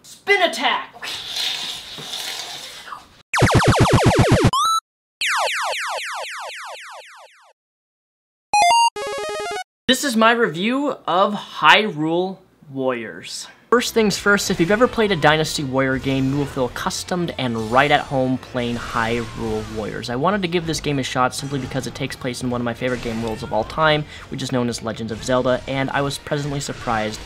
Spin attack! This is my review of Hyrule Warriors. First things first, if you've ever played a Dynasty Warrior game, you will feel accustomed and right at home playing Hyrule Warriors. I wanted to give this game a shot simply because it takes place in one of my favorite game worlds of all time, which is known as Legend of Zelda, and I was pleasantly surprised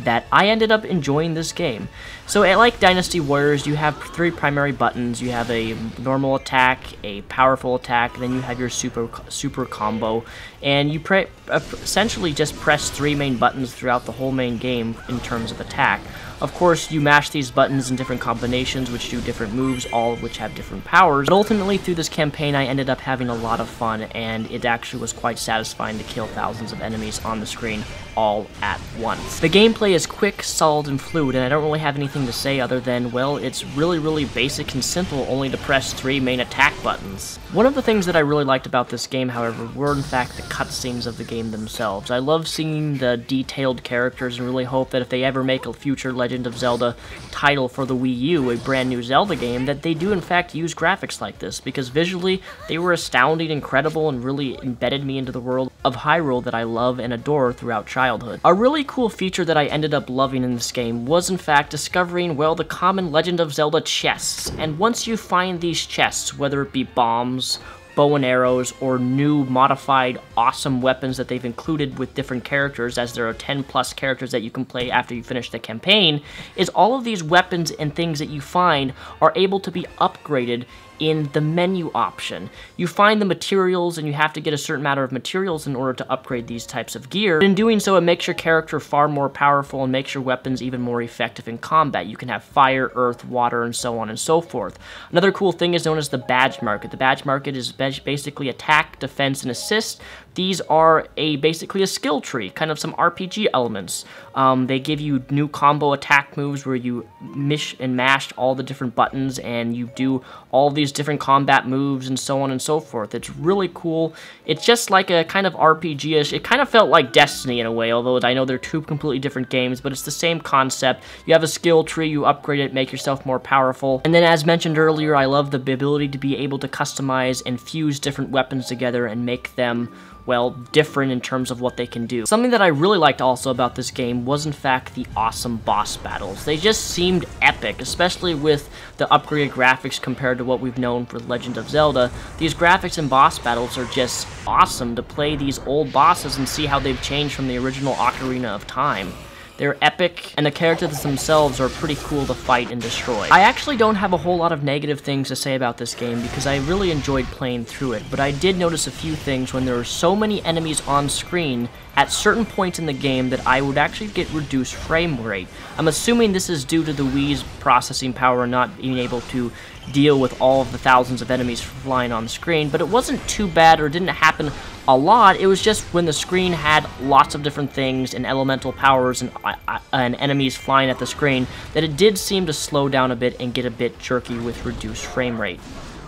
that I ended up enjoying this game. So like Dynasty Warriors, you have three primary buttons. You have a normal attack, a powerful attack, then you have your super combo, and you essentially just press three main buttons throughout the whole main game in terms of attack. Of course, you mash these buttons in different combinations which do different moves, all of which have different powers. But ultimately, through this campaign, I ended up having a lot of fun, and it actually was quite satisfying to kill thousands of enemies on the screen all at once. The gameplay is quick, solid, and fluid, and I don't really have anything to say other than, well, it's really basic and simple, only to press three main attack buttons. One of the things that I really liked about this game, however, were in fact the cutscenes of the game themselves. I love seeing the detailed characters and really hope that if they ever make a future Legend of Zelda title for the Wii U, a brand new Zelda game, that they do in fact use graphics like this, because visually they were astounding, incredible, and really embedded me into the world of Hyrule that I love and adore throughout childhood. A really cool feature that I ended up loving in this game was in fact discovering, well, the common Legend of Zelda chests, and once you find these chests, whether it be bombs, bow and arrows, or new modified awesome weapons that they've included with different characters, as there are 10 plus characters that you can play after you finish the campaign, is all of these weapons and things that you find are able to be upgraded in the menu option. You find the materials, and you have to get a certain amount of materials in order to upgrade these types of gear. In doing so, it makes your character far more powerful and makes your weapons even more effective in combat. You can have fire, earth, water, and so on and so forth. Another cool thing is known as the badge market. The badge market is basically attack, defense, and assist. These are basically a skill tree, kind of some RPG elements. They give you new combo attack moves where you mish and mash all the different buttons and you do all these different combat moves and so on and so forth. It's really cool. It's just like a kind of RPG-ish. It kind of felt like Destiny in a way, although I know they're two completely different games, but it's the same concept. You have a skill tree, you upgrade it, make yourself more powerful. And then as mentioned earlier, I love the ability to be able to customize and fuse different weapons together and make them, well, different in terms of what they can do. Something that I really liked also about this game was in fact the awesome boss battles. They just seemed epic, especially with the upgraded graphics compared to what we've known for Legend of Zelda. These graphics and boss battles are just awesome to play these old bosses and see how they've changed from the original Ocarina of Time. They're epic, and the characters themselves are pretty cool to fight and destroy. I actually don't have a whole lot of negative things to say about this game because I really enjoyed playing through it, but I did notice a few things when there were so many enemies on screen at certain points in the game that I would actually get reduced frame rate. I'm assuming this is due to the Wii's processing power not being able to deal with all of the thousands of enemies flying on screen, but it wasn't too bad or didn't happen a lot. It was just when the screen had lots of different things and elemental powers and enemies flying at the screen that it did seem to slow down a bit and get a bit jerky with reduced frame rate.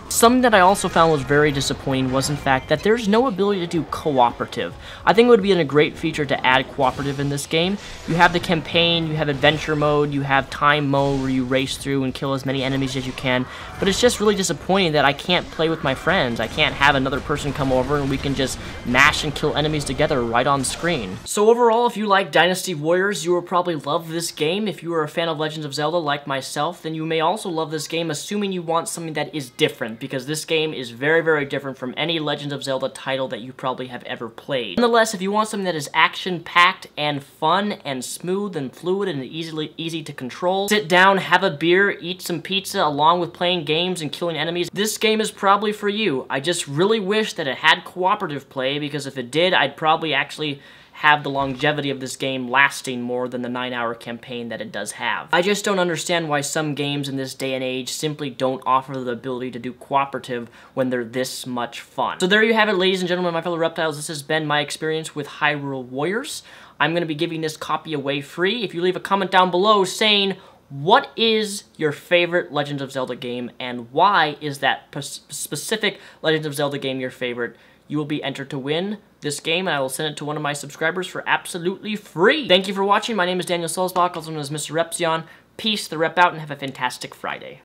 Something that I also found was very disappointing was in fact that there's no ability to do cooperative. I think it would be a great feature to add cooperative in this game. You have the campaign, you have adventure mode, you have time mode where you race through and kill as many enemies as you can, but it's just really disappointing that I can't play with my friends. I can't have another person come over and we can just mash and kill enemies together right on screen. So overall, if you like Dynasty Warriors, you will probably love this game. If you are a fan of Legends of Zelda like myself, then you may also love this game, assuming you want something that is different, because this game is very different from any Legend of Zelda title that you probably have ever played. Nonetheless, if you want something that is action-packed and fun and smooth and fluid and easy to control, sit down, have a beer, eat some pizza along with playing games and killing enemies, this game is probably for you. I just really wish that it had cooperative play, because if it did, I'd probably actually have the longevity of this game lasting more than the 9-hour campaign that it does have. I just don't understand why some games in this day and age simply don't offer the ability to do cooperative when they're this much fun. So there you have it, ladies and gentlemen, my fellow reptiles. This has been my experience with Hyrule Warriors. I'm going to be giving this copy away free. If you leave a comment down below saying, what is your favorite Legend of Zelda game, and why is that specific Legend of Zelda game your favorite, you will be entered to win this game, and I will send it to one of my subscribers for absolutely free. Thank you for watching. My name is Daniel Sulzbach, also known as Mr. Repzion. Peace, the rep out, and have a fantastic Friday.